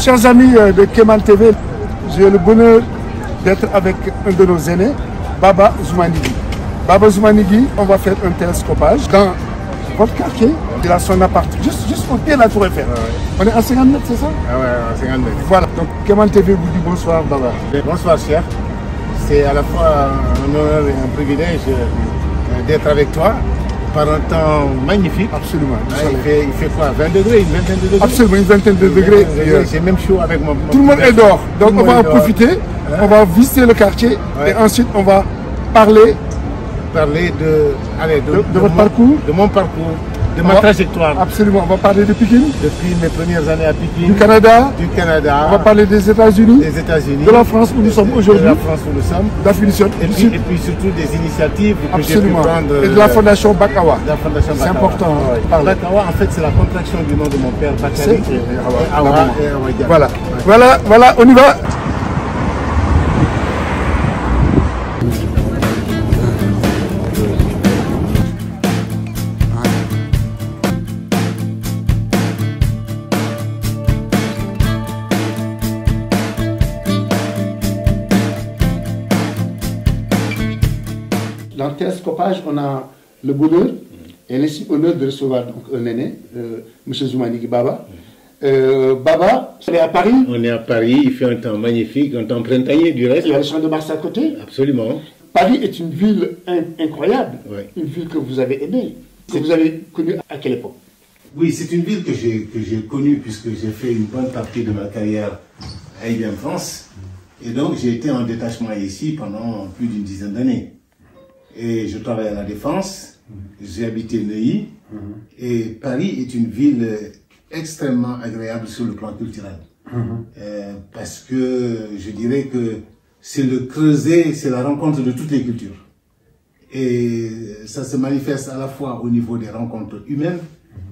Chers amis de Kéman TV, j'ai le bonheur d'être avec un de nos aînés, Baba Zoumanigui. Baba Zoumanigui, on va faire un télescopage dans votre quartier. Il a son appart juste au pied de la Tour Eiffel. On est à 50 mètres, c'est ça? Ah ouais, à 50 mètres. Voilà, donc Kéman TV vous dit bonsoir, Baba. Bonsoir, chef. C'est à la fois un honneur et un privilège d'être avec toi par un temps magnifique. Absolument. Il fait quoi? 20 degrés, une vingtaine de degrés? Absolument, une vingtaine de degrés. C'est même chaud avec mon... Tout le monde est dehors, donc on va en profiter, on va visiter le quartier et ensuite on va parler de votre parcours. De mon parcours, de ma trajectoire. Absolument, on va parler de Pékin. Depuis mes premières années à Pékin. Du Canada. On va parler des États-Unis. De la France où nous sommes aujourd'hui. De la France où nous sommes. D'Afrique du Sud. Et puis surtout des initiatives que j'ai pu prendre. Et de la Fondation Bakawa. C'est important. Bakawa, en fait, c'est la contraction du nom de mon père, Bakari. Voilà, on y va. Dans le télescopage, on a le bonheur et l'insigne honneur de recevoir donc, un aîné, M. Zoumanigui Baba. Baba, on est à Paris. On est à Paris, il fait un temps magnifique, un temps printanier du reste. Il y a le champ de Mars à côté. Absolument. Paris est une ville incroyable, une ville que vous avez aimée, que vous avez connue à quelle époque? Oui, c'est une ville que j'ai connue puisque j'ai fait une bonne partie de ma carrière à IBM France. Et donc j'ai été en détachement ici pendant plus d'une dizaine d'années. Et je travaille à la Défense, j'ai habité Neuilly, et Paris est une ville extrêmement agréable sur le plan culturel. Parce que je dirais que c'est le creuset, c'est la rencontre de toutes les cultures. Et ça se manifeste à la fois au niveau des rencontres humaines,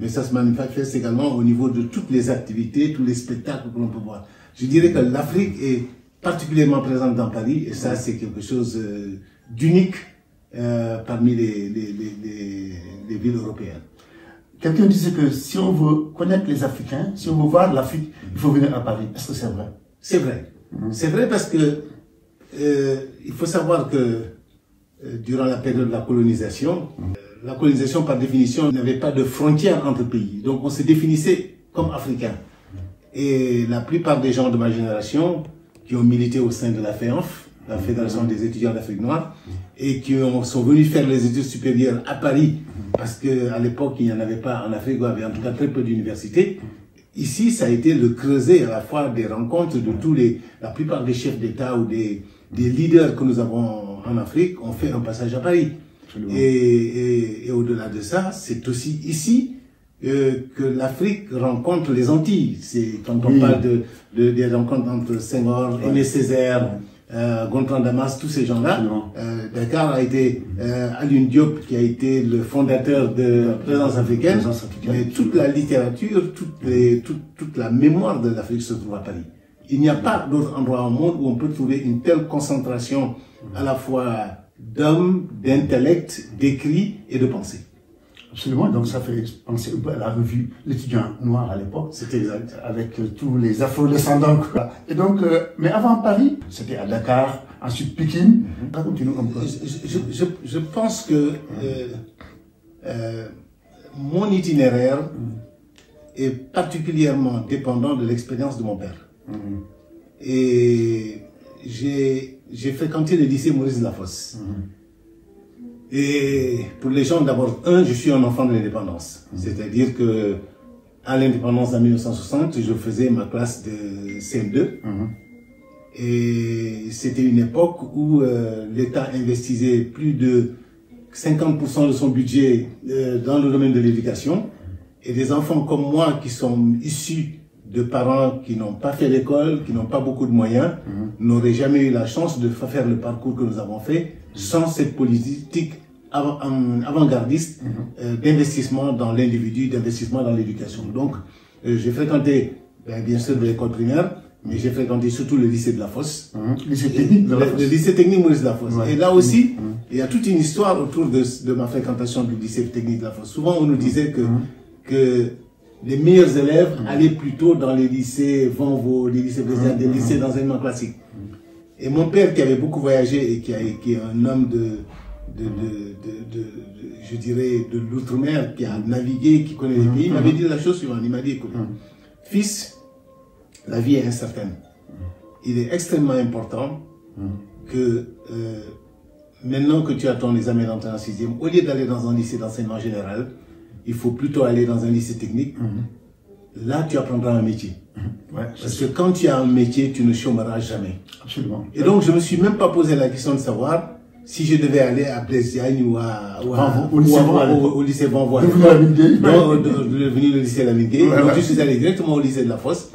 mais ça se manifeste également au niveau de toutes les activités, tous les spectacles que l'on peut voir. Je dirais que l'Afrique est particulièrement présente dans Paris, et ça c'est quelque chose d'unique parmi les villes européennes. Quelqu'un disait que si on veut connaître les Africains, si on veut voir l'Afrique, il faut venir à Paris. Est-ce que c'est vrai? C'est vrai. C'est vrai parce que il faut savoir que durant la période de la colonisation par définition n'avait pas de frontières entre pays. Donc on se définissait comme Africains. Et la plupart des gens de ma génération qui ont milité au sein de la FEANF, la Fédération des étudiants d'Afrique noire, et qui sont venus faire les études supérieures à Paris, parce qu'à l'époque, il n'y en avait pas en Afrique, il y avait en tout cas très peu d'universités. Ici, ça a été le creuset à la fois des rencontres de la plupart des chefs d'État ou des leaders que nous avons en Afrique ont fait un passage à Paris. Et au-delà de ça, c'est aussi ici que l'Afrique rencontre les Antilles. C'est quand on parle des rencontres entre Senghor, Aimé Césaire, Gontran Damas, tous ces gens-là. Dakar a été Alioune Diop qui a été le fondateur de la Présence africaine. Mais toute la littérature, toute la mémoire de l'Afrique se trouve à Paris. Il n'y a pas d'autre endroit au monde où on peut trouver une telle concentration à la fois d'hommes, d'intellect, d'écrits et de pensée. Absolument, donc ça fait penser un peu à la revue L'étudiant noir à l'époque. C'est exact. Avec tous les afro-descendants. Et donc, mais avant Paris, c'était à Dakar, ensuite Pékin. Racontez-nous un peu. Je pense que mon itinéraire est particulièrement dépendant de l'expérience de mon père. Et j'ai fréquenté le lycée Maurice Delafosse. Et pour les gens, d'abord, je suis un enfant de l'indépendance. C'est-à-dire que à l'indépendance en 1960, je faisais ma classe de CM2. Et c'était une époque où l'État investissait plus de 50% de son budget dans le domaine de l'éducation. Et des enfants comme moi qui sont issus de parents qui n'ont pas fait l'école, qui n'ont pas beaucoup de moyens, n'auraient jamais eu la chance de faire le parcours que nous avons fait sans cette politique avant-gardiste d'investissement dans l'individu, d'investissement dans l'éducation. Donc, j'ai fréquenté, bien sûr, de l'école primaire, mais j'ai fréquenté surtout le lycée de la Fosse. Lycée technique de la Fosse. Le lycée technique Maurice de la Fosse. Et là aussi, il y a toute une histoire autour de ma fréquentation du lycée technique de la Fosse. Souvent, on nous disait que les meilleurs élèves allaient plutôt dans les lycées Vanvo, les lycées Vézia, des lycées d'enseignement classique. Et mon père, qui avait beaucoup voyagé et qui est un homme je dirais, de l'outre-mer, qui a navigué, qui connaît les pays, il m'avait dit la chose suivante. Il m'a dit, écoute, fils, la vie est incertaine. Il est extrêmement important que maintenant que tu as ton examen d'entrée en 6e, au lieu d'aller dans un lycée d'enseignement général, il faut plutôt aller dans un lycée technique. Là, tu apprendras un métier. Ouais, parce que quand tu as un métier, tu ne chômeras jamais. Absolument. Et donc, je ne me suis même pas posé la question de savoir si je devais aller à Blaise Diagne ou au lycée Vanvo. Devenu le lycée Lamine Gueye. Donc, je suis allé directement au lycée de la Fosse.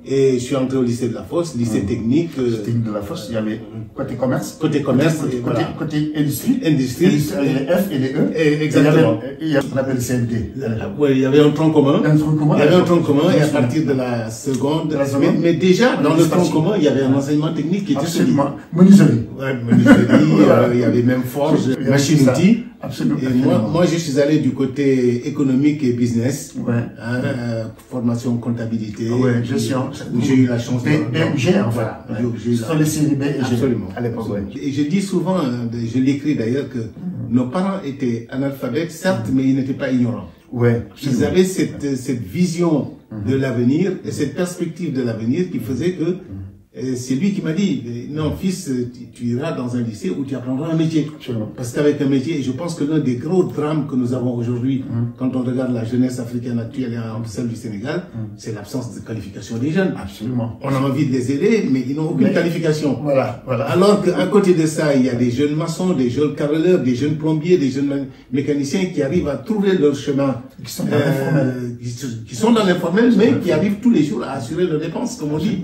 Et je suis entré au lycée de la Fosse, lycée technique. Technique de la Fosse, il y avait côté commerce. Côté commerce. Côté industrie. Industrie. Les F et les E. Exactement. Il y a ce qu'on appelle le CND. Oui, il y avait un tronc commun. Il y avait un tronc commun et à partir de la seconde. Mais déjà, dans le tronc commun, il y avait un enseignement technique qui était absolument. Menuiserie. Ouais, menuiserie. Il y avait même forge, machine-outil. Absolument. Et moi, je suis allé du côté économique et business. Formation comptabilité. Gestion. Où j'ai eu la chance de... voilà. Sur les séries B et G. Absolument. À l'époque, Et je dis souvent, je l'écris d'ailleurs, que nos parents étaient analphabètes, certes, mais ils n'étaient pas ignorants. Ils avaient cette vision de l'avenir et cette perspective de l'avenir qui faisait que c'est lui qui m'a dit, non fils, tu iras dans un lycée où tu apprendras un métier. Parce qu'avec un métier, et je pense que l'un des gros drames que nous avons aujourd'hui, quand on regarde la jeunesse africaine actuelle et celle du Sénégal, c'est l'absence de qualification des jeunes. Absolument. On a envie de les aider, mais ils n'ont aucune qualification. Voilà. Alors qu'à côté de ça, il y a des jeunes maçons, des jeunes carreleurs, des jeunes plombiers, des jeunes mécaniciens qui arrivent à trouver leur chemin. Qui sont dans l'informel, mais qui arrivent tous les jours à assurer leurs dépenses, comme on dit.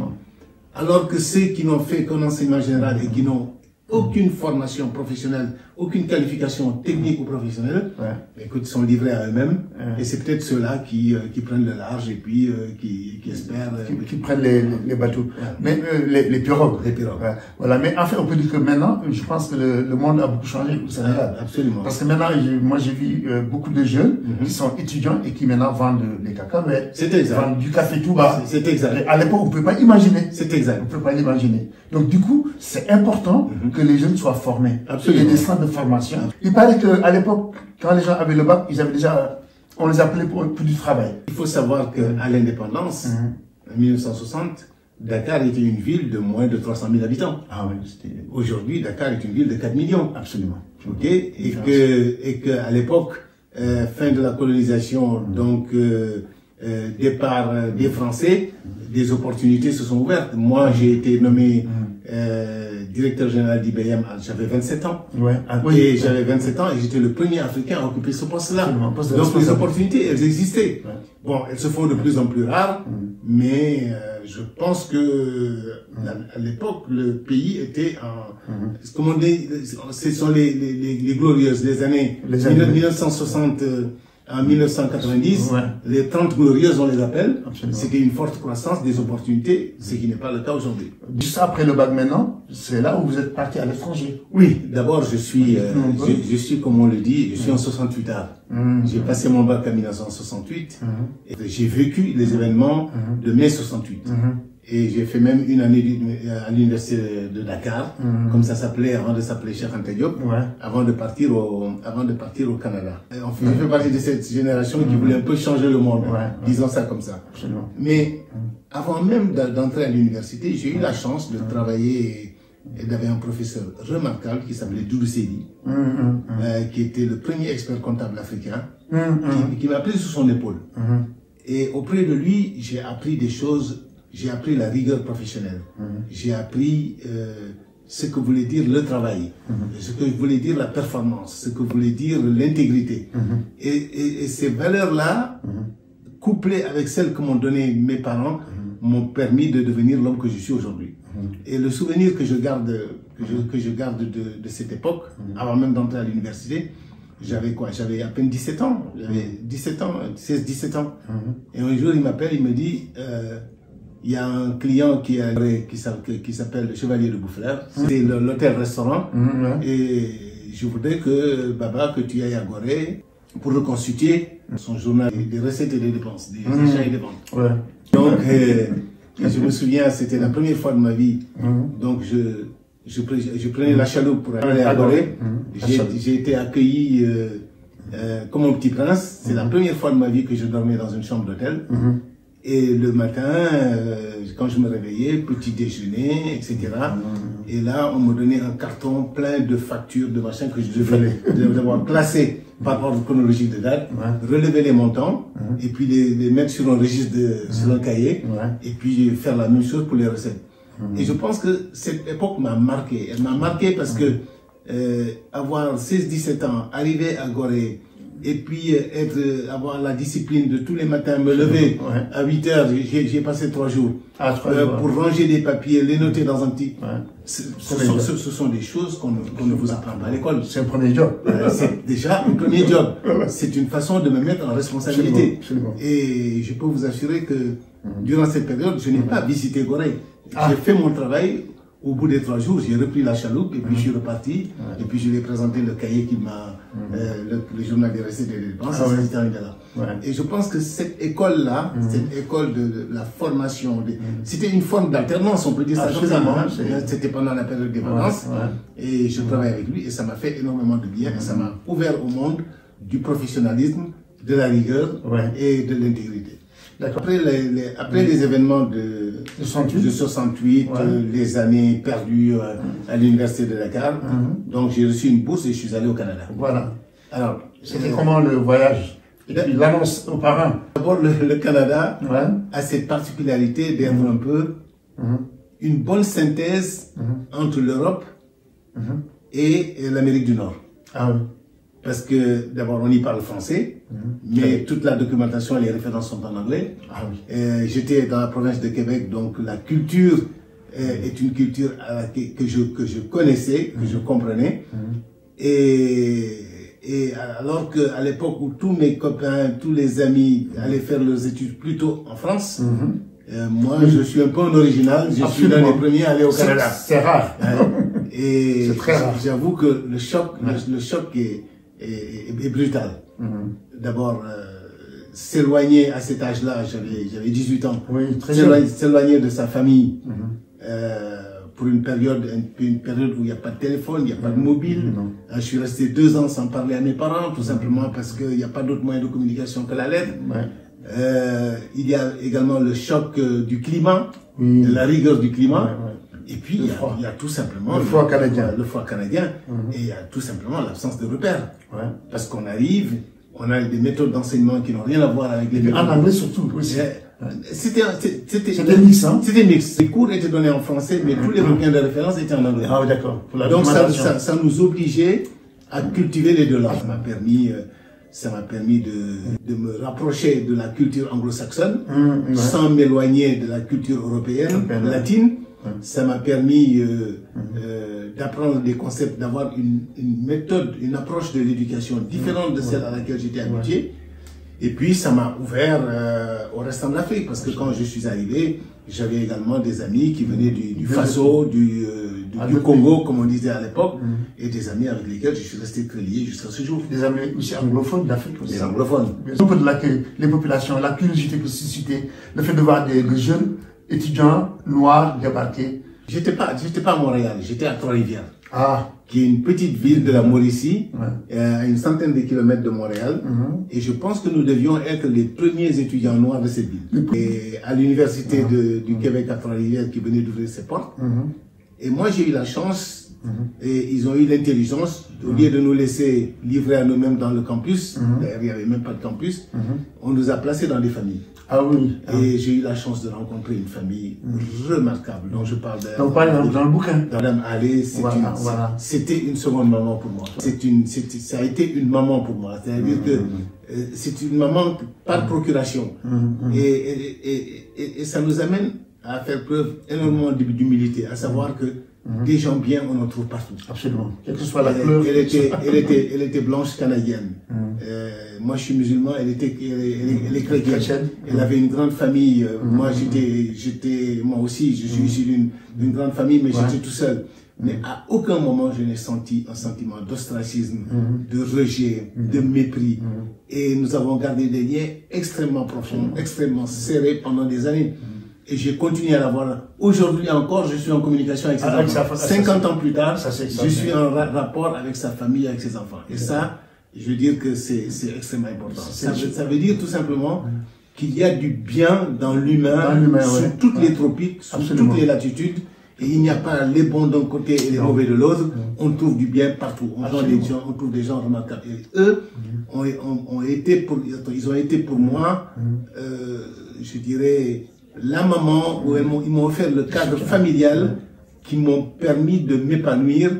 Alors que ceux qui n'ont fait qu'un enseignement général et qui n'ont aucune formation professionnelle, aucune qualification technique ou professionnelle, écoute, sont livrés à eux-mêmes. Et c'est peut-être ceux-là qui prennent le large et puis qui espèrent... Qui prennent les bateaux. Mais les pirogues. Les pirogues. Voilà. Mais en fait, on peut dire que maintenant, je pense que le monde a beaucoup changé au Sénégal. Absolument. Parce que maintenant, moi j'ai vu beaucoup de jeunes qui sont étudiants et qui maintenant vendent des cacahuètes. C'est exact. Vendent du café tout bas. C'est exact. À l'époque, on ne peut pas imaginer. C'est exact. On ne peut pas l'imaginer. Donc du coup, c'est important que les jeunes soient formés. Absolument. Il y a des centres de formation. Il paraît qu'à l'époque, quand les gens avaient le bac, ils avaient déjà, on les appelait pour du travail. Il faut savoir qu'à l'indépendance, en 1960, Dakar était une ville de moins de 300 000 habitants. Aujourd'hui, Dakar est une ville de 4 millions. Absolument. Ok. Et que à l'époque, fin de la colonisation, donc départ des Français, des opportunités se sont ouvertes. Moi, j'ai été nommé directeur général d'IBM, j'avais 27 ans. Et j'avais 27 ans et j'étais le premier Africain à occuper ce poste-là. Donc les opportunités, elles existaient. Bon, elles se font de plus en plus rares, mais je pense que à l'époque, le pays était en... Comme on dit, ce sont les glorieuses, les années 1960... En 1990, les 30 glorieuses, on les appelle, c'était une forte croissance des opportunités, ce qui n'est pas le cas aujourd'hui. Juste après le bac maintenant, c'est là où vous êtes parti à l'étranger. Oui, d'abord je suis, comme on le dit, je suis en 68ard. J'ai passé mon bac en 1968 et j'ai vécu les événements de mai 68. Et j'ai fait même une année à l'université de Dakar, comme ça s'appelait avant de s'appeler Cheikh Anta Diop, avant de partir au Canada. Je fais partie de cette génération qui voulait un peu changer le monde, disons ça comme ça. Mais avant même d'entrer à l'université, j'ai eu la chance de travailler et d'avoir un professeur remarquable qui s'appelait Doudou Seydi, qui était le premier expert comptable africain, qui m'a pris sous son épaule. Et auprès de lui, j'ai appris des choses. J'ai appris la rigueur professionnelle. J'ai appris ce que voulait dire le travail, ce que voulait dire la performance, ce que voulait dire l'intégrité. Et ces valeurs-là, couplées avec celles que m'ont donné mes parents, m'ont permis de devenir l'homme que je suis aujourd'hui. Et le souvenir que je garde, de cette époque, avant même d'entrer à l'université, j'avais quoi? J'avais à peine 17 ans. J'avais 17 ans, 16-17 ans. Et un jour, il m'appelle, il me dit... il y a un client qui s'appelle le Chevalier de Boufflers. C'est l'hôtel-restaurant. Et je voudrais que, Baba, que tu ailles à Gorée pour reconstituer son journal des recettes et des dépenses, des achats et des ventes. Ouais. Donc, je me souviens, c'était la première fois de ma vie. Donc, je prenais la chaloupe pour aller à Gorée. J'ai été accueilli comme un petit prince. C'est la première fois de ma vie que je dormais dans une chambre d'hôtel. Et le matin, quand je me réveillais, petit déjeuner, etc. Et là, on me donnait un carton plein de factures, de machins que je devais devoir classer par ordre chronologique de date, relever les montants, et puis les mettre sur un registre, sur un cahier, et puis faire la même chose pour les recettes. Et je pense que cette époque m'a marqué. Elle m'a marqué parce que avoir 16-17 ans, arriver à Gorée, et puis avoir la discipline de tous les matins me lever à 8 heures, j'ai passé 3 jours, pour ranger des papiers, les noter dans un petit... Ce sont des choses qu'on ne vous apprend pas à l'école. C'est un premier job. C'est déjà un premier job. C'est une façon de me mettre en responsabilité. Absolument. Et je peux vous assurer que durant cette période, je n'ai pas visité Gorée. J'ai fait mon travail. Au bout des 3 jours, j'ai repris la chaloupe et puis je suis reparti. Et puis je lui ai présenté le cahier qui m'a, le journal des recettes et des dépenses. Et je pense que cette école-là, cette école de la formation, c'était une forme d'alternance, on peut dire ça comme ça. C'était pendant la période des vacances. Et je travaillais avec lui et ça m'a fait énormément de bien. Et ça m'a ouvert au monde du professionnalisme, de la rigueur et de l'intégrité. Après les événements de 68, les années perdues à l'université de Dakar, donc j'ai reçu une bourse et je suis allé au Canada. Voilà. Alors, c'était comment le voyage? Et puis l'annonce aux parents? D'abord, le Canada a cette particularité d'être un peu une bonne synthèse entre l'Europe et l'Amérique du Nord. Parce que d'abord on y parle français, mais toute la documentation et les références sont en anglais. J'étais dans la province de Québec, donc la culture est une culture que je connaissais, que je comprenais. Et alors qu'à l'époque où tous mes copains, tous les amis allaient faire leurs études plutôt en France, moi je suis un peu un original, je suis l'un des premiers à aller au Canada. C'est rare. Et j'avoue que le choc est brutal. D'abord, s'éloigner à cet âge-là, j'avais 18 ans, s'éloigner de sa famille pour une période où il n'y a pas de téléphone, il n'y a pas de mobile. Je suis resté 2 ans sans parler à mes parents, tout simplement parce qu'il n'y a pas d'autre moyen de communication que la lettre. Il y a également le choc du climat, de la rigueur du climat. Et puis, il y a tout simplement le froid canadien. Et il y a tout simplement l'absence de repères. Parce qu'on arrive, on a des méthodes d'enseignement qui n'ont rien à voir avec les méthodes. En anglais surtout, aussi. C'était mix, hein? C'était mix. Les cours étaient donnés en français, mais tous les bouquins de référence étaient en anglais. Ah oui, d'accord. Donc ça nous obligeait à cultiver les 2 langues. Ça m'a permis de me rapprocher de la culture anglo-saxonne, sans m'éloigner de la culture européenne, latine. Ça m'a permis d'apprendre des concepts, d'avoir une méthode, une approche de l'éducation différente de celle à laquelle j'étais habitué. Et puis ça m'a ouvert au restant de l'Afrique, parce que quand je suis arrivé, j'avais également des amis qui venaient du Faso, du Congo, comme on disait à l'époque, et des amis avec lesquels je suis resté très lié jusqu'à ce jour. Des amis aussi anglophones d'Afrique aussi. Des anglophones. Un peu de l'accueil, les populations, la curiosité que suscitait, le fait de voir des jeunes étudiants noirs débarqués. J'étais pas à Montréal, j'étais à Trois-Rivières. Qui est une petite ville de la Mauricie, à une centaine de kilomètres de Montréal. Et je pense que nous devions être les premiers étudiants noirs de cette ville. Et à l'université du Québec à Trois-Rivières qui venait d'ouvrir ses portes. Et moi j'ai eu la chance, et ils ont eu l'intelligence, au lieu de nous laisser livrer à nous-mêmes dans le campus, d'ailleurs il n'y avait même pas de campus, on nous a placés dans des familles. Et j'ai eu la chance de rencontrer une famille remarquable, dont je parle dans le bouquin. Madame Allé, c'était une seconde maman pour moi. Ça a été une maman pour moi. C'est-à-dire que c'est une maman par procuration. Et ça nous amène à faire preuve énormément d'humilité, à savoir que des gens bien, on en trouve partout. Absolument. Quelle que soit la couleur. Elle était blanche canadienne. Moi, je suis musulman, elle est chrétienne. Elle avait une grande famille. Moi aussi, je suis issu d'une grande famille, mais j'étais tout seul. Mais à aucun moment je n'ai senti un sentiment d'ostracisme, de rejet, de mépris. Et nous avons gardé des liens extrêmement profonds, extrêmement serrés pendant des années. Et j'ai continué à l'avoir. Aujourd'hui encore, je suis en communication avec ses enfants. 50 ans plus tard, je suis en rapport avec sa famille, avec ses enfants. Et ça, je veux dire que c'est extrêmement important. Ça veut dire tout simplement qu'il y a du bien dans l'humain, sous toutes les tropiques, sous toutes les latitudes. Et il n'y a pas les bons d'un côté et les mauvais de l'autre. On trouve du bien partout. On trouve des gens remarquables. Et eux ils ont été pour moi, je dirais, la maman où ils m'ont offert le cadre familial qui m'ont permis de m'épanouir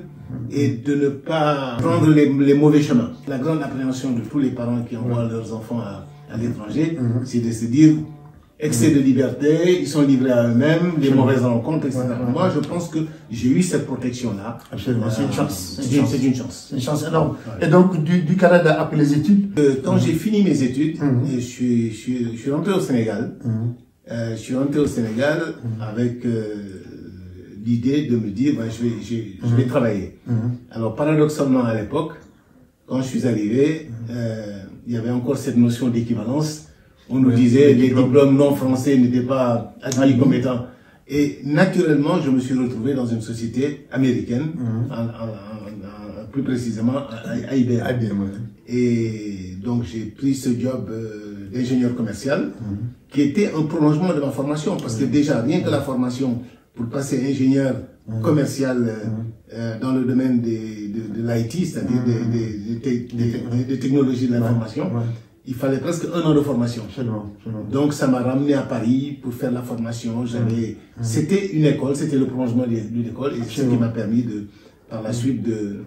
et de ne pas prendre les mauvais chemins. La grande appréhension de tous les parents qui envoient leurs enfants à l'étranger, c'est de se dire excès de liberté, ils sont livrés à eux-mêmes, les mauvaises rencontres, etc. Moi, je pense que j'ai eu cette protection-là. Absolument, c'est une chance. C'est une chance. C'est une chance énorme. Et donc, du Canada, après les études quand j'ai fini mes études, je suis rentré au Sénégal. Je suis rentré au Sénégal avec l'idée de me dire, je vais travailler. Alors, paradoxalement, à l'époque, quand je suis arrivé, il y avait encore cette notion d'équivalence. On nous disait les diplômes non français n'étaient pas admis comme étant. Et naturellement, je me suis retrouvé dans une société américaine, plus précisément à IBM. Et donc, j'ai pris ce job d'ingénieur commercial, qui était un prolongement de ma formation, parce que déjà, rien que la formation pour passer ingénieur commercial dans le domaine de l'IT, c'est-à-dire des technologies de l'information, il fallait presque 1 an de formation. Donc ça m'a ramené à Paris pour faire la formation. C'était une école, c'était le prolongement d'une école, et c'est ce qui m'a permis par la suite de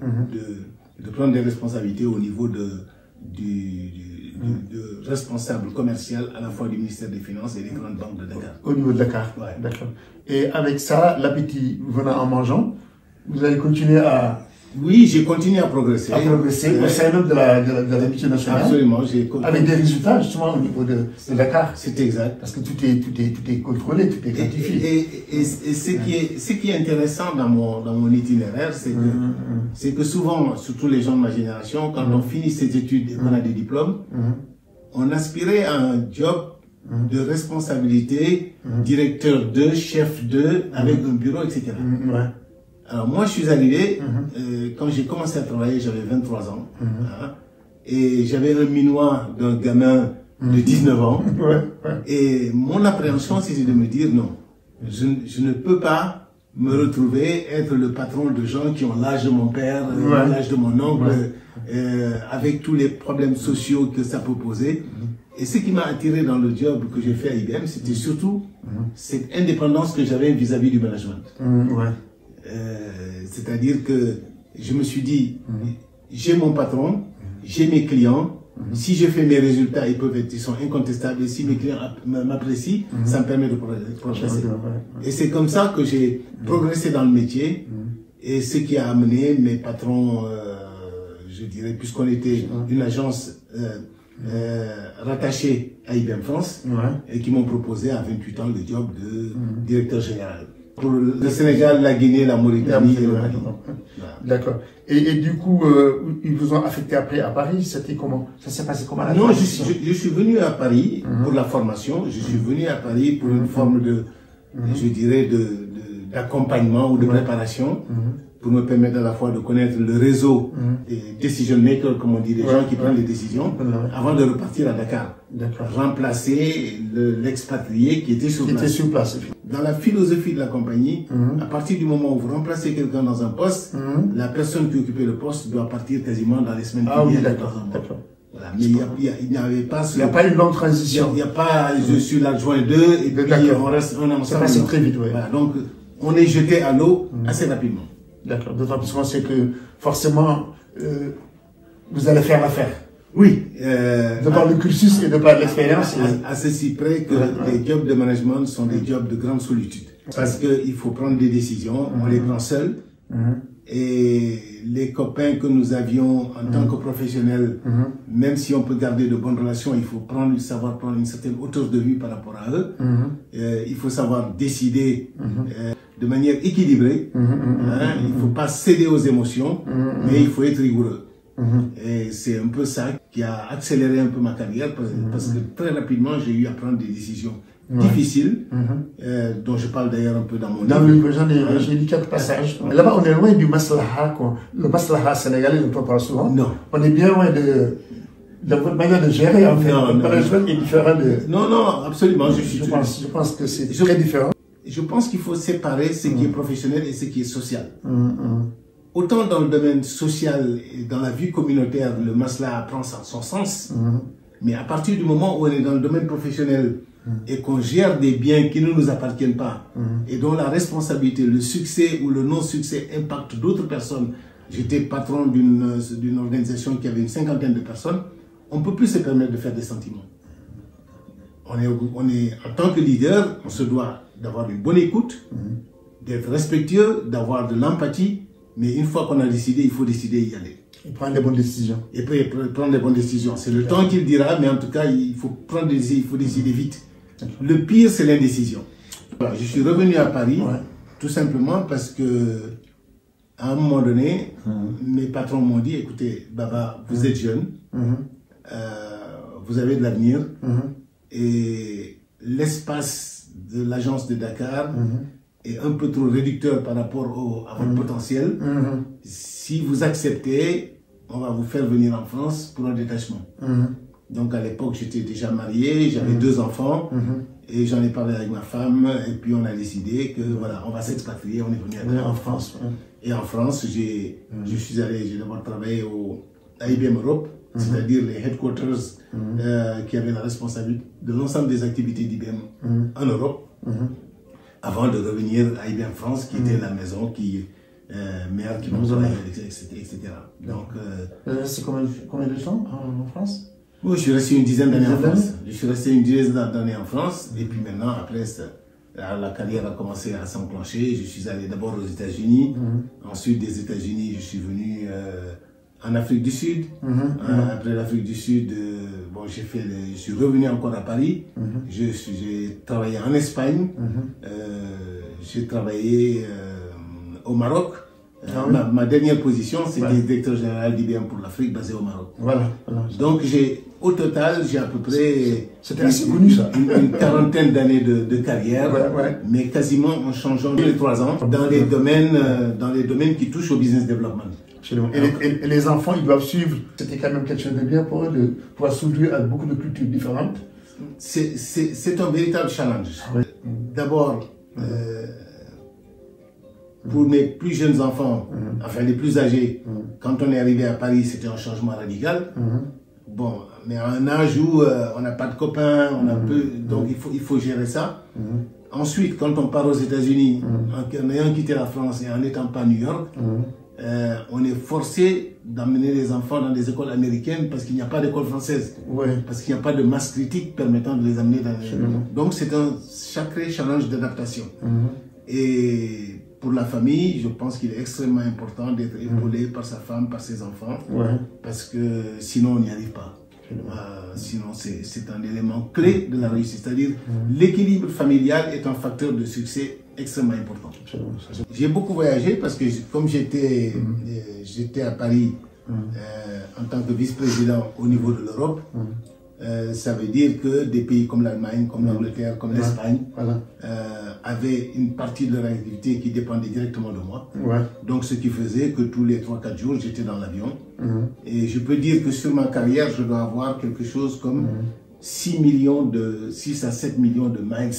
prendre des responsabilités au niveau de responsable commercial à la fois du ministère des Finances et des grandes banques de Dakar. Au niveau de Dakar, d'accord. Et avec ça, l'appétit venant en mangeant, vous allez continuer à... Oui, j'ai continué à progresser. Au sein même de la mutuelle nationale. Absolument. Avec des résultats justement au niveau de Dakar. C'est exact. Parce que tout est contrôlé, tout est quantifié. Et ce qui est intéressant dans mon itinéraire, c'est que souvent, surtout les gens de ma génération, quand on finit ses études et qu'on a des diplômes, on aspirait à un job de responsabilité, directeur 2, chef 2, avec un bureau, etc. Alors moi, je suis arrivé, quand j'ai commencé à travailler, j'avais 23 ans. Et j'avais un minois d'un gamin de 19 ans. Et mon appréhension, c'était de me dire, non, je ne peux pas me retrouver être le patron de gens qui ont l'âge de mon père, l'âge de mon oncle, avec tous les problèmes sociaux que ça peut poser. Et ce qui m'a attiré dans le job que j'ai fait à IBM, c'était surtout cette indépendance que j'avais vis-à-vis du management. C'est-à-dire que je me suis dit, j'ai mon patron, j'ai mes clients, si je fais mes résultats, ils sont incontestables, et si mes clients m'apprécient, ça me permet de progresser. Et c'est comme ça que j'ai progressé dans le métier, et ce qui a amené mes patrons, je dirais, puisqu'on était une agence rattachée à IBM France, et qui m'ont proposé à 28 ans le job de directeur général. Pour le Sénégal, la Guinée, la Mauritanie et le Mali. D'accord. Et du coup, ils vous ont affecté après à Paris, c'était comment? Ça s'est passé comment? Non, je suis venu à Paris pour la formation, je suis venu à Paris pour une forme de, je dirais, d'accompagnement ou de préparation, pour me permettre à la fois de connaître le réseau des decision makers, comme on dit, des gens qui prennent les décisions, avant de repartir à Dakar. Remplacer l'expatrié qui était sur place. Dans la philosophie de la compagnie, à partir du moment où vous remplacez quelqu'un dans un poste, la personne qui occupait le poste doit partir quasiment dans les semaines qui viennent. Voilà. Mais il n'y avait pas... Il n'y a pas une longue transition. Il n'y a pas, je suis l'adjoint 2 et puis on reste un ensemble. Ça passe très vite, Voilà. Donc, on est jeté à l'eau assez rapidement. D'accord. D'autant plus qu'on sait que forcément, vous allez faire l'affaire. Oui. De par le cursus et de par l'expérience. À ceci près que les jobs de management sont des jobs de grande solitude. Parce qu'il faut prendre des décisions, on les prend seuls. Et les copains que nous avions en tant que professionnels même si on peut garder de bonnes relations, il faut savoir prendre une certaine hauteur de vue par rapport à eux. Il faut savoir décider de manière équilibrée. Il ne faut pas céder aux émotions, mais il faut être rigoureux. Et c'est un peu ça qui a accéléré un peu ma carrière, parce que très rapidement, j'ai eu à prendre des décisions difficiles, dont je parle d'ailleurs un peu dans mon livre. Dans le livre, j'ai lu quelques passages. Là-bas, on est loin du maslaha, quoi. Le maslaha sénégalais, dont on parle souvent. Non. On est bien loin de votre manière de gérer, en fait. Le management est différent de... Non, non, absolument. Je pense que c'est très différent. Je pense qu'il faut séparer ce qui est professionnel et ce qui est social. Autant dans le domaine social et dans la vie communautaire, le maslaha prend son sens, mais à partir du moment où on est dans le domaine professionnel et qu'on gère des biens qui ne nous appartiennent pas et dont la responsabilité, le succès ou le non-succès impacte d'autres personnes. J'étais patron d'une organisation qui avait une 50aine de personnes. On ne peut plus se permettre de faire des sentiments. On est, en tant que leader, on se doit d'avoir une bonne écoute, d'être respectueux, d'avoir de l'empathie, mais une fois qu'on a décidé, il faut décider d'y aller. Et prendre les bonnes décisions. Et puis prendre les bonnes décisions. C'est le temps qu'il dira, mais en tout cas, il faut prendre des décisions, il faut décider vite. Le pire, c'est l'indécision. Voilà, je suis revenu à Paris, tout simplement parce que, à un moment donné, mes patrons m'ont dit, écoutez, Baba, vous êtes jeune, vous avez de l'avenir, et l'espace de l'agence de Dakar est un peu trop réducteur par rapport à votre potentiel. Si vous acceptez, on va vous faire venir en France pour un détachement. Donc à l'époque, j'étais déjà marié, j'avais 2 enfants, et j'en ai parlé avec ma femme, et puis on a décidé que voilà, on va s'expatrier, on est venu en France. Et en France, je suis allé, j'ai d'abord travaillé à IBM Europe, c'est-à-dire les headquarters qui avaient la responsabilité de l'ensemble des activités d'IBM en Europe, avant de revenir à IBM France, qui était la maison mère qui m'employait, etc. Donc, c'est combien de temps en France? Oui, je suis resté une dizaine d'années en France. Je suis resté une dizaine d'années en France, et puis maintenant, après, la carrière a commencé à s'enclencher. Je suis allé d'abord aux États-Unis, ensuite des États-Unis, je suis venu en Afrique du Sud. Après l'Afrique du Sud, bon, je suis revenu encore à Paris. J'ai travaillé en Espagne. J'ai travaillé au Maroc. Ma dernière position, c'était directeur général d'IBM pour l'Afrique, basé au Maroc. Donc, au total, j'ai à peu près une quarantaine d'années de carrière, mais quasiment en changeant tous les 3 ans dans les domaines qui touchent au business development. Et les enfants, ils doivent suivre. C'était quand même quelque chose de bien pour eux de pouvoir s'ouvrir à beaucoup de cultures différentes. C'est un véritable challenge. D'abord, pour mes plus jeunes enfants, enfin les plus âgés, quand on est arrivé à Paris, c'était un changement radical. Bon, mais à un âge où on n'a pas de copains, donc il faut gérer ça. Ensuite, quand on part aux États-Unis, en ayant quitté la France et en n'étant pas à New York, on est forcé d'amener les enfants dans des écoles américaines parce qu'il n'y a pas d'école française, parce qu'il n'y a pas de masse critique permettant de les amener dans les... Donc c'est un sacré challenge d'adaptation. Et pour la famille, je pense qu'il est extrêmement important d'être épaulé par sa femme, par ses enfants, parce que sinon on n'y arrive pas. Sinon c'est un élément clé de la réussite, c'est-à-dire l'équilibre familial est un facteur de succès extrêmement important. J'ai beaucoup voyagé parce que comme j'étais à Paris en tant que vice-président au niveau de l'Europe, ça veut dire que des pays comme l'Allemagne, comme l'Angleterre, comme l'Espagne avaient une partie de leur activité qui dépendait directement de moi. Donc ce qui faisait que tous les 3-4 jours, j'étais dans l'avion. Et je peux dire que sur ma carrière, je dois avoir quelque chose comme 6 à 7 millions de miles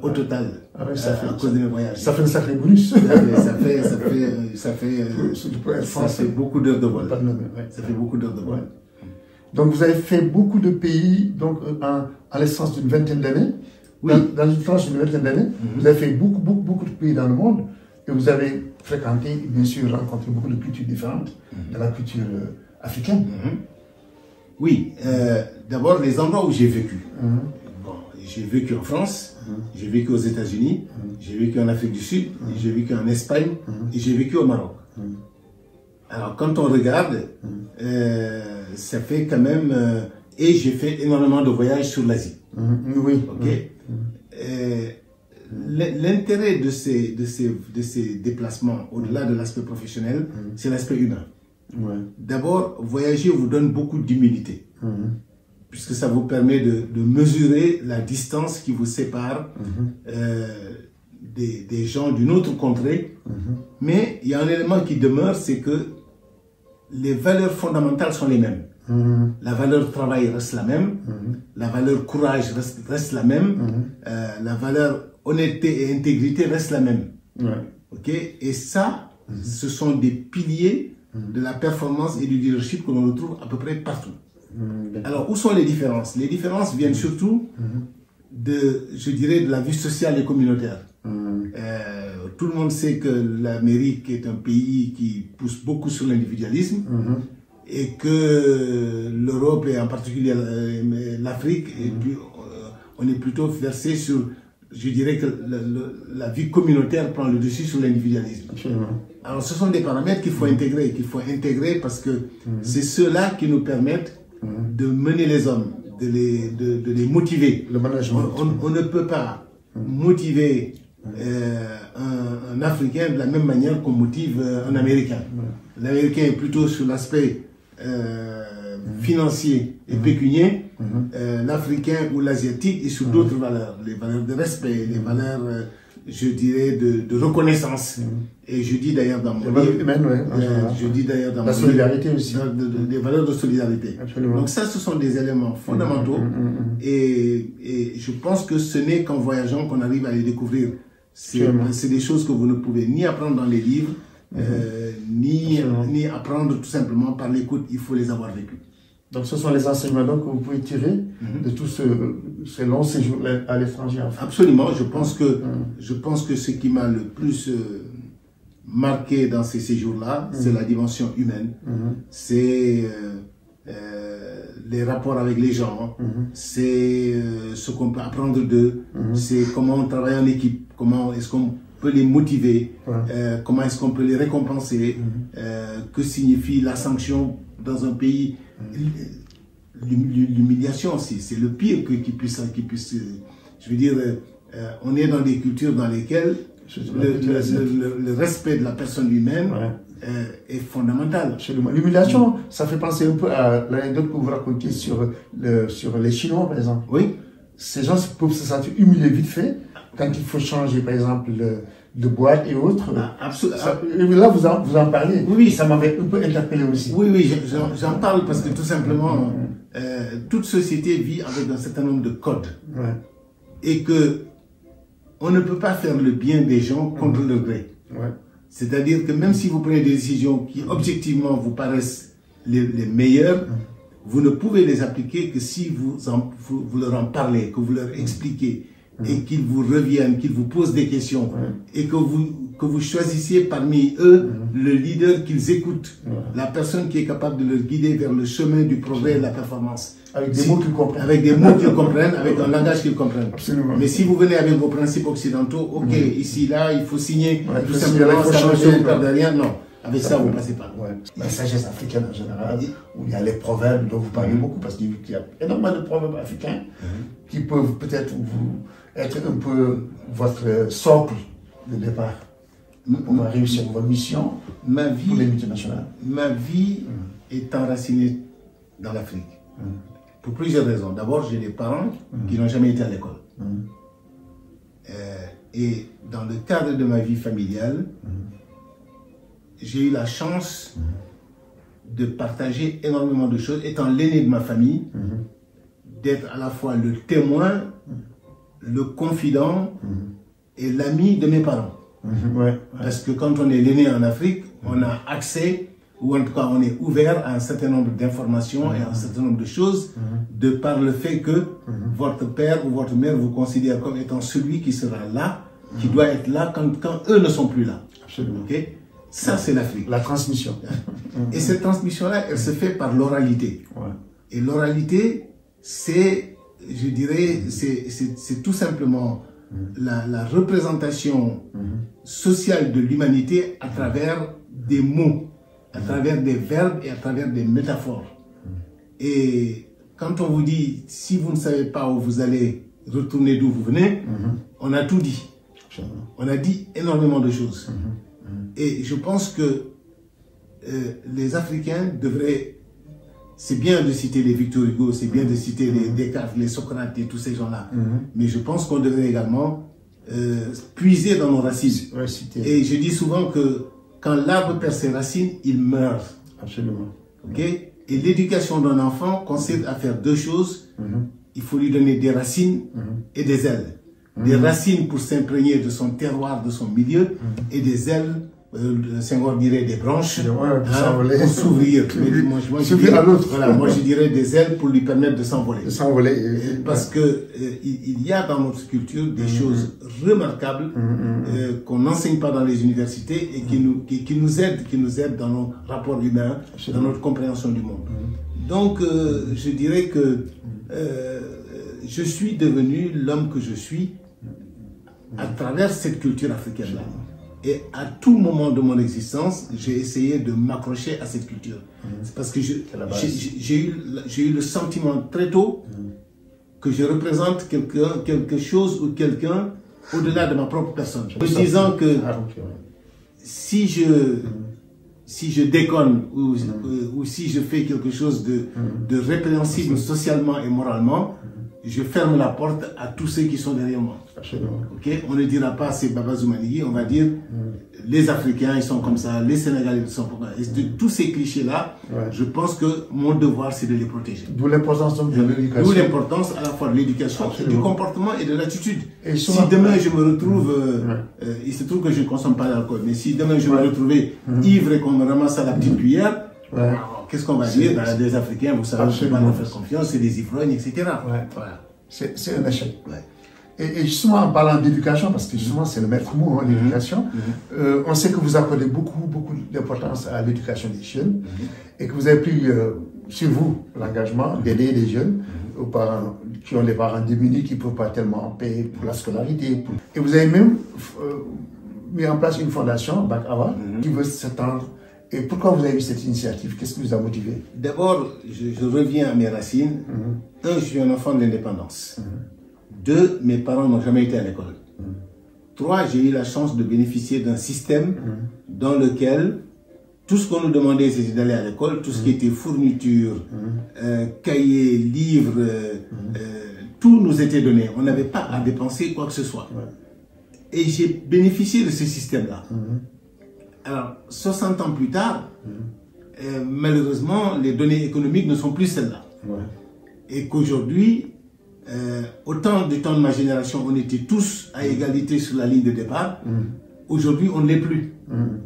au total, à cause de mes voyages. Ça fait un sacré bonus. Ça fait beaucoup d'heures de vol. Ça fait beaucoup d'heures de vol. Donc vous avez fait beaucoup de pays donc, à l'essence d'une vingtaine d'années. Dans une tranche d'une vingtaine d'années, vous avez fait beaucoup de pays dans le monde et vous avez fréquenté, bien sûr, rencontré beaucoup de cultures différentes de la culture africaine. Oui, d'abord les endroits où j'ai vécu. Bon, j'ai vécu en France, j'ai vécu aux États-Unis, j'ai vécu en Afrique du Sud, j'ai vécu en Espagne et j'ai vécu au Maroc. Alors, quand on regarde, ça fait quand même... et j'ai fait énormément de voyages sur l'Asie. Oui. Ok. L'intérêt de ces déplacements, au-delà de l'aspect professionnel, c'est l'aspect humain. D'abord, voyager vous donne beaucoup d'humilité, puisque ça vous permet de mesurer la distance qui vous sépare des gens d'une autre contrée. Mais il y a un élément qui demeure, c'est que les valeurs fondamentales sont les mêmes. La valeur travail reste la même, la valeur courage reste la même, la valeur honnêteté et intégrité reste la même. Ok. Et ça, ce sont des piliers de la performance et du leadership que l'on retrouve à peu près partout. Alors, où sont les différences? Les différences viennent surtout je dirais, de la vie sociale et communautaire. Tout le monde sait que l'Amérique est un pays qui pousse beaucoup sur l'individualisme et que l'Europe et en particulier l'Afrique, on est plutôt versé sur, je dirais que la vie communautaire prend le dessus sur l'individualisme. Alors ce sont des paramètres qu'il faut intégrer, parce que c'est ceux-là qui nous permettent de mener les hommes, de les motiver. Le management. On ne peut pas motiver un Africain de la même manière qu'on motive un Américain. L'Américain est plutôt sur l'aspect financier et pécunier. L'Africain ou l'Asiatique est sur d'autres valeurs, les valeurs de respect, les valeurs, je dirais, de reconnaissance. Et je dis d'ailleurs dans mon livre, je dis d'ailleurs dans la solidarité aussi. Des valeurs de solidarité. Absolument. Donc ça, ce sont des éléments fondamentaux. Et je pense que ce n'est qu'en voyageant qu'on arrive à les découvrir. C'est des choses que vous ne pouvez ni apprendre dans les livres, ni apprendre tout simplement par l'écoute. Il faut les avoir vécus. Donc ce sont les enseignements que vous pouvez tirer de tout ce long séjour à l'étranger. Absolument. Je pense que ce qui m'a le plus marqué dans ces séjours-là, c'est la dimension humaine. C'est les rapports avec les gens, c'est ce qu'on peut apprendre d'eux, c'est comment on travaille en équipe, comment est-ce qu'on peut les motiver, comment est-ce qu'on peut les récompenser, que signifie la sanction dans un pays. L'humiliation, c'est le pire qui puisse, je veux dire, on est dans des cultures dans lesquelles le respect de la personne humaine est fondamental. L'humiliation, ça fait penser un peu à l'anecdote que vous racontez sur les Chinois, par exemple. Oui. Ces gens peuvent se sentir humiliés vite fait quand il faut changer, par exemple, de boîte et autres. Là, vous en parlez. Oui. Ça m'avait un peu interpellé aussi. Oui, j'en parle parce que tout simplement, toute société vit avec un certain nombre de codes. Et que on ne peut pas faire le bien des gens contre leur gré. C'est-à-dire que même si vous prenez des décisions qui objectivement vous paraissent les meilleures, vous ne pouvez les appliquer que si vous leur en parlez, que vous leur expliquez, et qu'ils vous reviennent, qu'ils vous posent des questions, et que vous choisissiez parmi eux le leader qu'ils écoutent, la personne qui est capable de leur guider vers le chemin du progrès et de la performance. Avec des mots qu'ils comprennent. Avec des mots qu'ils comprennent, avec un langage qu'ils comprennent. Absolument. Mais si vous venez avec vos principes occidentaux, ok, ici, là, il faut signer, tout simplement, il faut ça changer, ne perd rien, non. Avec ça, vous ne passez pas. La sagesse africaine en général, où il y a les proverbes dont vous parlez beaucoup, parce qu'il y a énormément de proverbes africains qui peuvent peut-être être un peu votre socle de départ pour réussir votre mission pour les multinationales. Ma vie est enracinée dans l'Afrique. Pour plusieurs raisons. D'abord, j'ai des parents qui n'ont jamais été à l'école. Et dans le cadre de ma vie familiale, j'ai eu la chance de partager énormément de choses, étant l'aîné de ma famille, d'être à la fois le témoin, le confident et l'ami de mes parents. Parce que quand on est l'aîné en Afrique, on a accès, ou en tout cas on est ouvert à un certain nombre d'informations et à un certain nombre de choses, de par le fait que votre père ou votre mère vous considère comme étant celui qui sera là, qui doit être là quand eux ne sont plus là. Absolument. Okay? Ça, c'est l'Afrique. La transmission. Et cette transmission-là, elle se fait par l'oralité. Et l'oralité, c'est, je dirais, c'est tout simplement la représentation sociale de l'humanité à travers des mots. à travers des verbes et à travers des métaphores. Et quand on vous dit, si vous ne savez pas où vous allez, retourner d'où vous venez, on a tout dit. On a dit énormément de choses. Et je pense que les Africains devraient... C'est bien de citer les Victor Hugo, c'est bien de citer les Descartes, les Socrates et tous ces gens-là. Mais je pense qu'on devrait également puiser dans nos racines. Et je dis souvent que quand l'arbre perd ses racines, il meurt. Absolument. Okay? Et l'éducation d'un enfant consiste à faire deux choses. Il faut lui donner des racines et des ailes. Des racines pour s'imprégner de son terroir, de son milieu, et des ailes, Senghor dirait des branches, pour s'ouvrir. Moi je dirais des ailes pour lui permettre de s'envoler. Parce que il y a dans notre culture des choses remarquables qu'on n'enseigne pas dans les universités et qui nous aident dans nos rapports humains, dans notre compréhension du monde. Donc je dirais que je suis devenu l'homme que je suis à travers cette culture africaine-là. Et à tout moment de mon existence, j'ai essayé de m'accrocher à cette culture. C'est parce que j'ai eu le sentiment très tôt que je représente quelque chose ou quelqu'un au-delà de ma propre personne. En me disant que si je déconne ou si je fais quelque chose de répréhensible socialement et moralement, je ferme la porte à tous ceux qui sont derrière moi. Okay? On ne dira pas c'est Baba Zoumanigui, on va dire les Africains ils sont comme ça, les Sénégalais ils sont comme ça. Et de tous ces clichés-là, je pense que mon devoir c'est de les protéger. D'où l'importance de l'éducation. D'où l'importance à la fois de l'éducation, du comportement et de l'attitude. Si demain je me retrouve, il se trouve que je ne consomme pas d'alcool, mais si demain je me retrouvais ivre et qu'on me ramasse à la petite cuillère, qu'est-ce qu'on va dire? Des Africains, vous savez, on ne peut pas leur faire confiance, c'est des ivrognes, etc. Voilà. C'est un échec. Et justement, en parlant d'éducation, parce que justement, c'est le maître mot, l'éducation, on sait que vous accordez beaucoup d'importance à l'éducation des jeunes et que vous avez pris sur vous l'engagement d'aider les jeunes, aux parents qui ont les parents démunis, qui ne peuvent pas tellement payer pour la scolarité. Et vous avez même mis en place une fondation, Bac Awa, qui veut s'étendre. Et pourquoi vous avez eu cette initiative? Qu'est-ce qui vous a motivé? D'abord, je reviens à mes racines. Un, je suis un enfant de l'indépendance. Deux, mes parents n'ont jamais été à l'école. Trois, j'ai eu la chance de bénéficier d'un système dans lequel tout ce qu'on nous demandait, c'était d'aller à l'école, tout ce qui était fourniture, cahiers, livres, tout nous était donné. On n'avait pas à dépenser quoi que ce soit. Et j'ai bénéficié de ce système-là. Alors, 60 ans plus tard, malheureusement, les données économiques ne sont plus celles-là. Et qu'aujourd'hui, autant du temps de ma génération, on était tous à égalité sur la ligne de départ. Aujourd'hui, on ne l'est plus.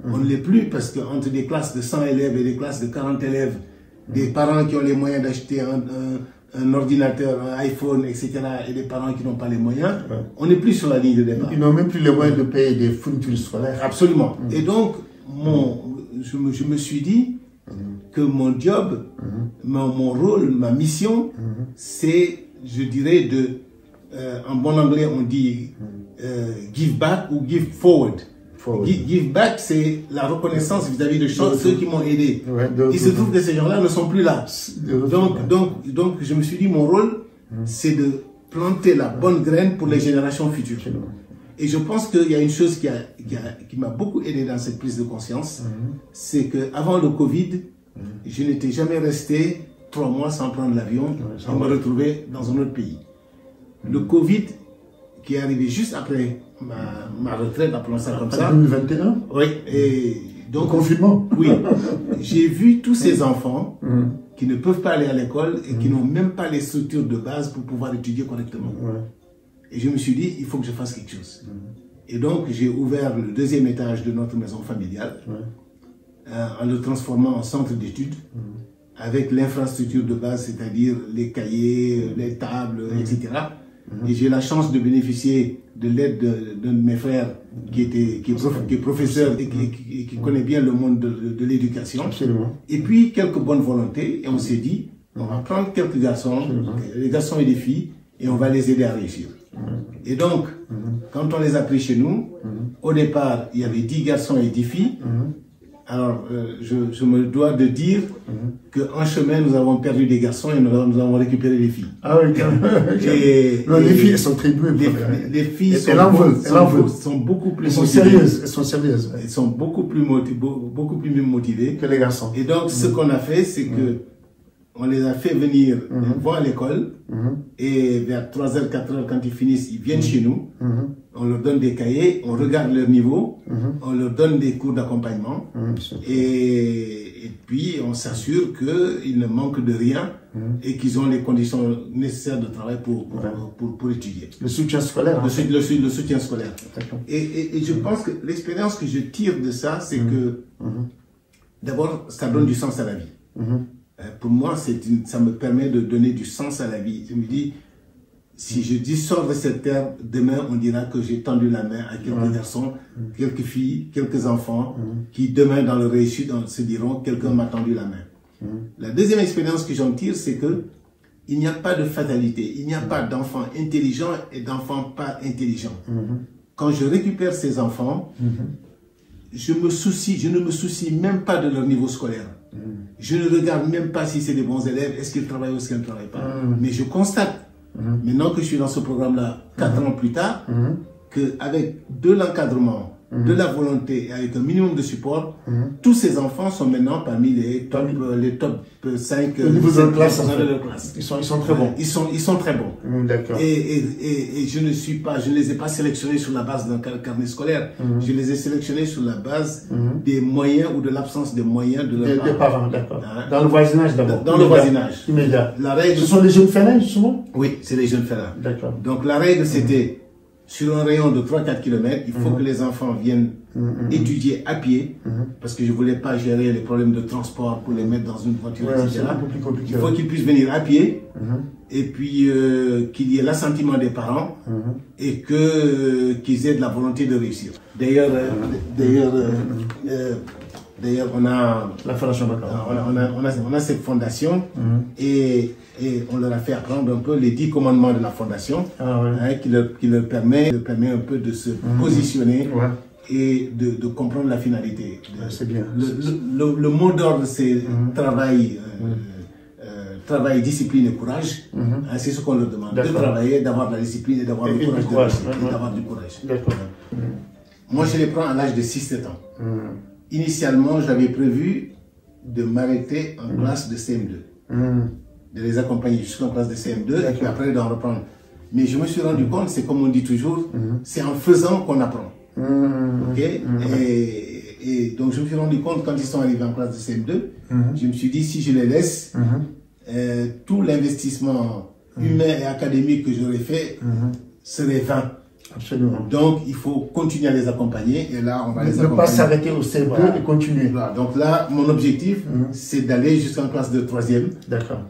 On ne l'est plus parce qu'entre des classes de 100 élèves et des classes de 40 élèves, des parents qui ont les moyens d'acheter un ordinateur, un iPhone, etc., et des parents qui n'ont pas les moyens, on n'est plus sur la ligne de départ. Ils n'ont même plus les moyens de payer des fournitures scolaires. Absolument. Et donc, je me suis dit que mon job, mon rôle, ma mission, c'est, je dirais, en bon anglais, on dit give back ou give forward. Give back, c'est la reconnaissance vis-à-vis de ceux qui m'ont aidé. Il se trouve que ces gens-là ne sont plus là. Donc, je me suis dit, mon rôle, c'est de planter la bonne graine pour les générations futures. Et je pense qu'il y a une chose qui m'a beaucoup aidé dans cette prise de conscience, c'est qu'avant le Covid, je n'étais jamais resté 3 mois sans prendre l'avion et me retrouver dans un autre pays. Le Covid, qui est arrivé juste après ma retraite, appelons ça comme ça. En 2021? Oui. Et donc, le confinement? Oui. J'ai vu tous ces enfants qui ne peuvent pas aller à l'école et qui n'ont même pas les structures de base pour pouvoir étudier correctement. Et je me suis dit, il faut que je fasse quelque chose. Et donc, j'ai ouvert le 2e étage de notre maison familiale en le transformant en centre d'études avec l'infrastructure de base, c'est-à-dire les cahiers, les tables, etc. Et j'ai la chance de bénéficier de l'aide d'un de mes frères qui est professeur et qui connaît bien le monde de l'éducation. Et puis, quelques bonnes volontés. Et on s'est dit, on va prendre quelques garçons, les garçons et les filles, et on va les aider à réussir. Et donc, quand on les a pris chez nous, au départ, il y avait 10 garçons et 10 filles. Alors, je me dois de dire qu'en chemin, nous avons perdu des garçons et nous avons récupéré les filles. Ah oui, quand même. Les filles, elles sont très douées. Les filles sont beaucoup plus motivées. Elles sont sérieuses. Elles sont beaucoup plus motivées que les garçons. Et donc, ce qu'on a fait, c'est que on les a fait venir, ils vont à l'école, et vers 3h, 4h, quand ils finissent, ils viennent chez nous, on leur donne des cahiers, on regarde leur niveau, on leur donne des cours d'accompagnement, et puis on s'assure qu'ils ne manquent de rien et qu'ils ont les conditions nécessaires de travail pour étudier. Le soutien scolaire. Le soutien scolaire. Et je pense que l'expérience que je tire de ça, c'est que d'abord, ça donne du sens à la vie. Pour moi, ça me permet de donner du sens à la vie. Je me dis, si je dis sors de cette terre, demain on dira que j'ai tendu la main à quelques garçons, quelques filles, quelques enfants, qui demain dans le réussite se diront quelqu'un m'a tendu la main. La deuxième expérience que j'en tire, c'est que il n'y a pas de fatalité, il n'y a pas d'enfants intelligents et d'enfants pas intelligents. Quand je récupère ces enfants, je ne me soucie même pas de leur niveau scolaire. Je ne regarde même pas si c'est des bons élèves, est-ce qu'ils travaillent ou est-ce qu'ils ne travaillent pas. Mais je constate, maintenant que je suis dans ce programme-là, 4 ans plus tard, qu'avec de l'encadrement, de la volonté et avec un minimum de support, tous ces enfants sont maintenant parmi les top 5 au niveau de leur classe. Ils sont très bons. Ils sont très bons. D'accord. Et je ne les ai pas sélectionnés sur la base d'un carnet scolaire. Je les ai sélectionnés sur la base des moyens ou de l'absence des moyens de leurs parents. D'accord. Dans le voisinage d'abord. Dans le voisinage. Immédiat. La règle, ce sont les jeunes félins, justement? Oui, c'est les jeunes félins. D'accord. Donc la règle, c'était sur un rayon de 3-4 km, il faut que les enfants viennent étudier à pied, parce que je ne voulais pas gérer les problèmes de transport pour les mettre dans une voiture, etc. Il faut qu'ils puissent venir à pied, et puis qu'il y ait l'assentiment des parents, et qu'ils aient de la volonté de réussir. D'ailleurs, on a la fondation on a cette fondation et on leur a fait apprendre un peu les 10 commandements de la fondation, qui leur permet un peu de se positionner et de comprendre la finalité. C'est bien. Le mot d'ordre, c'est travail, discipline et courage. C'est ce qu'on leur demande. De travailler, d'avoir de la discipline et d'avoir du courage. D'accord. Moi, je les prends à l'âge de 6-7 ans. Initialement, j'avais prévu de m'arrêter en classe de CM2. De les accompagner jusqu'en classe de CM2 et puis après d'en reprendre. Mais je me suis rendu compte, c'est comme on dit toujours, c'est en faisant qu'on apprend. Et donc je me suis rendu compte quand ils sont arrivés en classe de CM2, je me suis dit si je les laisse, tout l'investissement humain et académique que j'aurais fait serait vain. Absolument. Donc il faut continuer à les accompagner et là on va les accompagner. Ne pas s'arrêter au CM2 et continuer. Voilà. Donc là mon objectif c'est d'aller jusqu'en classe de 3e. D'accord.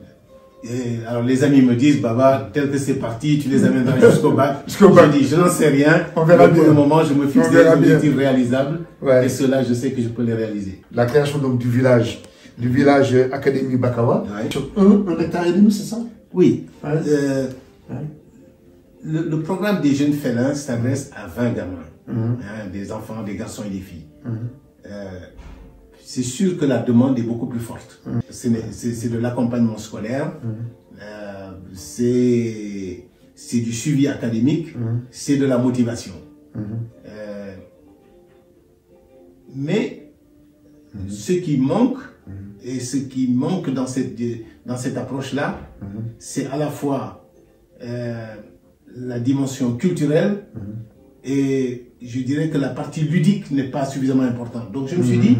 Et alors les amis me disent Baba, tel que c'est parti, tu les amèneras jusqu'au bac. Je dis je n'en sais rien. On verra bien. Pour le moment je me fixe des objectifs réalisables et ceux-là je sais que je peux les réaliser. La création donc du village Académie Bakawa. Sur 1 hectare et demi, c'est ça? Oui. Le programme des jeunes félins s'adresse à 20 gamins, des enfants, des garçons et des filles. C'est sûr que la demande est beaucoup plus forte. C'est de l'accompagnement scolaire, c'est du suivi académique, c'est de la motivation. Mais ce qui manque, dans cette approche-là, c'est à la fois la dimension culturelle et je dirais que la partie ludique n'est pas suffisamment importante. Donc je me suis dit,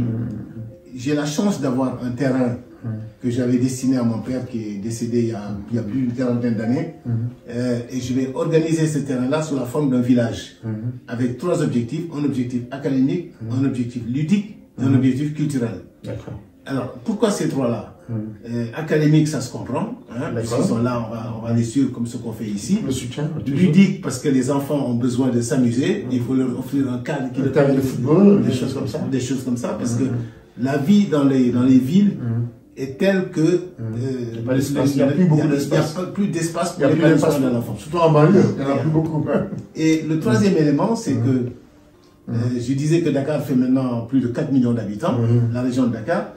j'ai la chance d'avoir un terrain que j'avais destiné à mon père qui est décédé il y a plus d'une quarantaine d'années, et je vais organiser ce terrain-là sous la forme d'un village avec 3 objectifs, un objectif académique, un objectif ludique et un objectif culturel. D'accord. Alors, pourquoi ces 3-là? Académique, ça se comprend, parce qu'ils sont là, on va les suivre comme ce qu'on fait ici. Le soutien. Ludique, parce que les enfants ont besoin de s'amuser, il faut leur offrir un cadre qui leur permet de football, des choses comme ça. Des choses comme ça, parce que la vie dans les villes est telle que il n'y a plus beaucoup d'espace. Il n'y a plus d'espace pour l'épanouissement de l'enfant. Surtout en banlieue, il n'y en a plus beaucoup. Et le 3e élément, c'est que Je disais que Dakar fait maintenant plus de 4 millions d'habitants, la région de Dakar.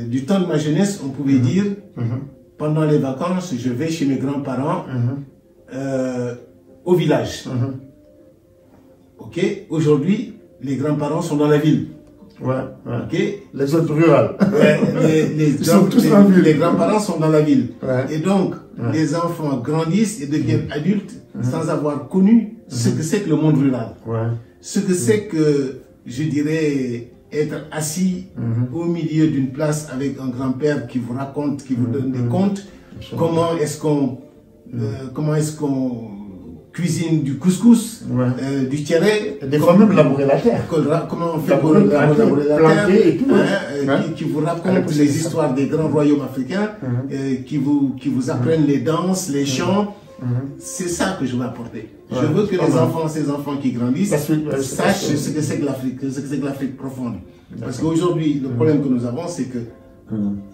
Du temps de ma jeunesse, on pouvait dire, pendant les vacances, je vais chez mes grands-parents au village. Ok. Aujourd'hui, les grands-parents sont dans la ville. Okay. Les autres rurales. Ils sont tous en ville. Les grands-parents sont dans la ville. Et donc, les enfants grandissent et deviennent adultes sans avoir connu ce que c'est que le monde rural. Ce que c'est que, je dirais, être assis au milieu d'une place avec un grand-père qui vous raconte, qui vous donne des contes. Comment est-ce qu'on cuisine du couscous, du tiéré. Des fois même labourer la terre. Comment on fait pour labourer la terre, et tout, qui vous raconte les histoires des grands royaumes africains, qui vous apprennent les danses, les chants. C'est ça que je veux apporter. Je veux que les enfants, ces enfants qui grandissent, sachent ce que c'est que l'Afrique, ce que c'est que l'Afrique profonde. Parce qu'aujourd'hui, le problème que nous avons, c'est que,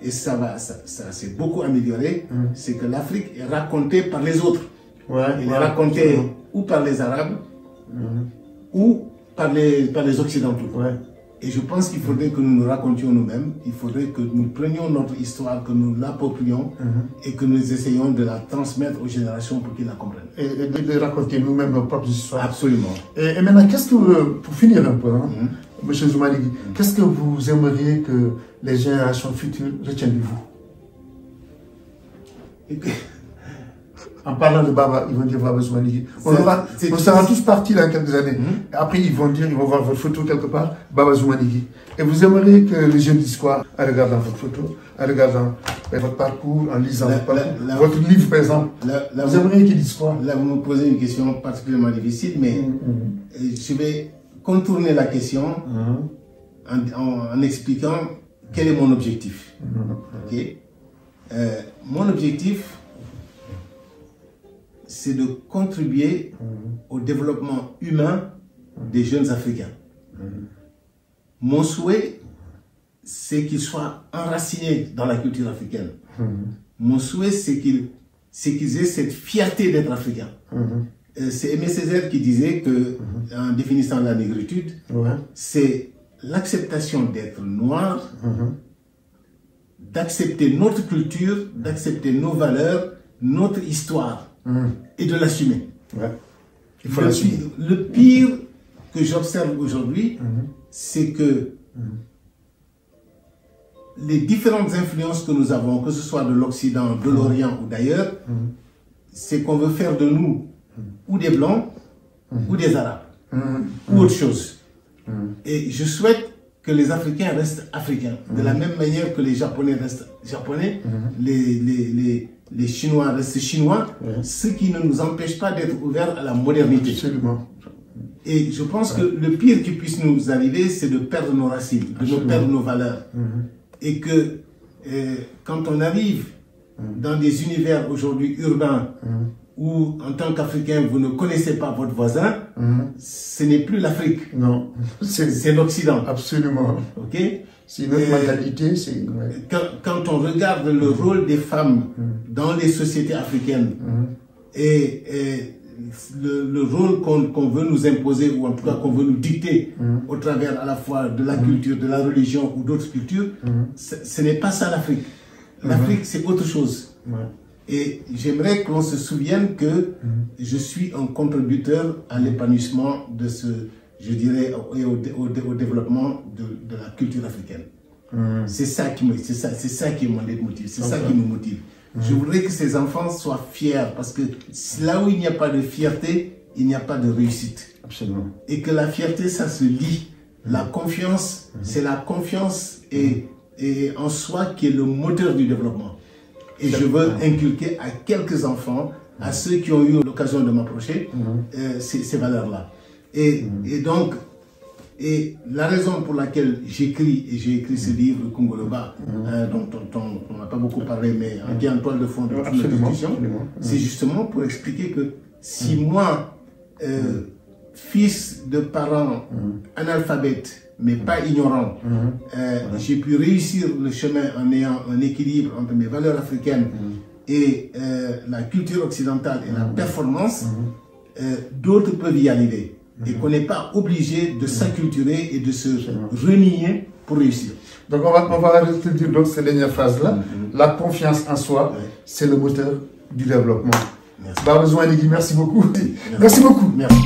et ça s'est beaucoup amélioré, c'est que l'Afrique est racontée par les autres. Il est raconté ou par les Arabes ou par les Occidentaux. Et je pense qu'il faudrait que nous nous racontions nous-mêmes, il faudrait que nous prenions notre histoire, que nous l'approprions et que nous essayions de la transmettre aux générations pour qu'ils la comprennent. Et de raconter nous-mêmes nos propres histoires. Absolument. Et maintenant, qu'est-ce que, pour finir un peu, M. Zoumanigui, qu'est-ce que vous aimeriez que les générations futures retiennent de vous? En parlant de Baba, ils vont dire Baba Zoumanigui. On sera tous partis dans quelques années. Après, ils vont voir votre photo quelque part, Baba Zoumanigui. Et vous aimeriez que les jeunes disent quoi en regardant votre photo, en regardant votre parcours, en lisant votre parcours, votre livre par exemple. Vous aimeriez qu'ils disent quoi? Là, vous me posez une question particulièrement difficile, mais je vais contourner la question en expliquant quel est mon objectif. Mon objectif, c'est de contribuer au développement humain des jeunes Africains. Mon souhait, c'est qu'ils soient enracinés dans la culture africaine. Mon souhait, c'est qu'ils aient cette fierté d'être africains. C'est Aimé Césaire qui disait que, en définissant la négritude, c'est l'acceptation d'être noir, d'accepter notre culture, d'accepter nos valeurs, notre histoire. Et de l'assumer. Il faut l'assumer. Le pire que j'observe aujourd'hui, c'est que les différentes influences que nous avons, que ce soit de l'Occident, de l'Orient ou d'ailleurs, c'est qu'on veut faire de nous ou des Blancs ou des Arabes ou autre chose. Et je souhaite que les Africains restent Africains, de la même manière que les Japonais restent Japonais, les Chinois restent Chinois, ce qui ne nous empêche pas d'être ouverts à la modernité. Absolument. Et je pense que le pire qui puisse nous arriver, c'est de perdre nos racines, de perdre nos valeurs. Et que quand on arrive dans des univers aujourd'hui urbains, où en tant qu'Africain, vous ne connaissez pas votre voisin, ce n'est plus l'Afrique. Non. C'est l'Occident. Absolument. Ok? C'est notre mentalité. Quand on regarde le rôle des femmes dans les sociétés africaines et le rôle qu'on veut nous imposer, ou en tout cas qu'on veut nous dicter au travers à la fois de la culture, de la religion ou d'autres cultures, ce n'est pas ça l'Afrique. L'Afrique, c'est autre chose. Et j'aimerais qu'on se souvienne que je suis un contributeur à l'épanouissement de ce, je dirais, au développement de la culture africaine. C'est ça qui est mon leitmotiv, c'est ça qui me motive. Je voudrais que ces enfants soient fiers, parce que là où il n'y a pas de fierté, il n'y a pas de réussite. Absolument. Et que la fierté, ça se lie. La confiance, c'est la confiance et en soi qui est le moteur du développement. Et je veux inculquer à quelques enfants, à ceux qui ont eu l'occasion de m'approcher, ces valeurs-là. Et donc, la raison pour laquelle j'écris, et j'ai écrit ce livre, Congoloba, dont on n'a pas beaucoup parlé, mais qui est en toile de fond de toute notre discussion, c'est justement pour expliquer que si moi, fils de parents analphabètes, mais pas ignorants, j'ai pu réussir le chemin en ayant un équilibre entre mes valeurs africaines et la culture occidentale et la performance, d'autres peuvent y arriver. et qu'on n'est pas obligé de s'acculturer et de se renier pour réussir. Donc on va retenir donc cette dernière phrase-là. La confiance en soi, c'est le moteur du développement. Merci. Baba Zoumanigui, merci beaucoup. Merci beaucoup. Merci.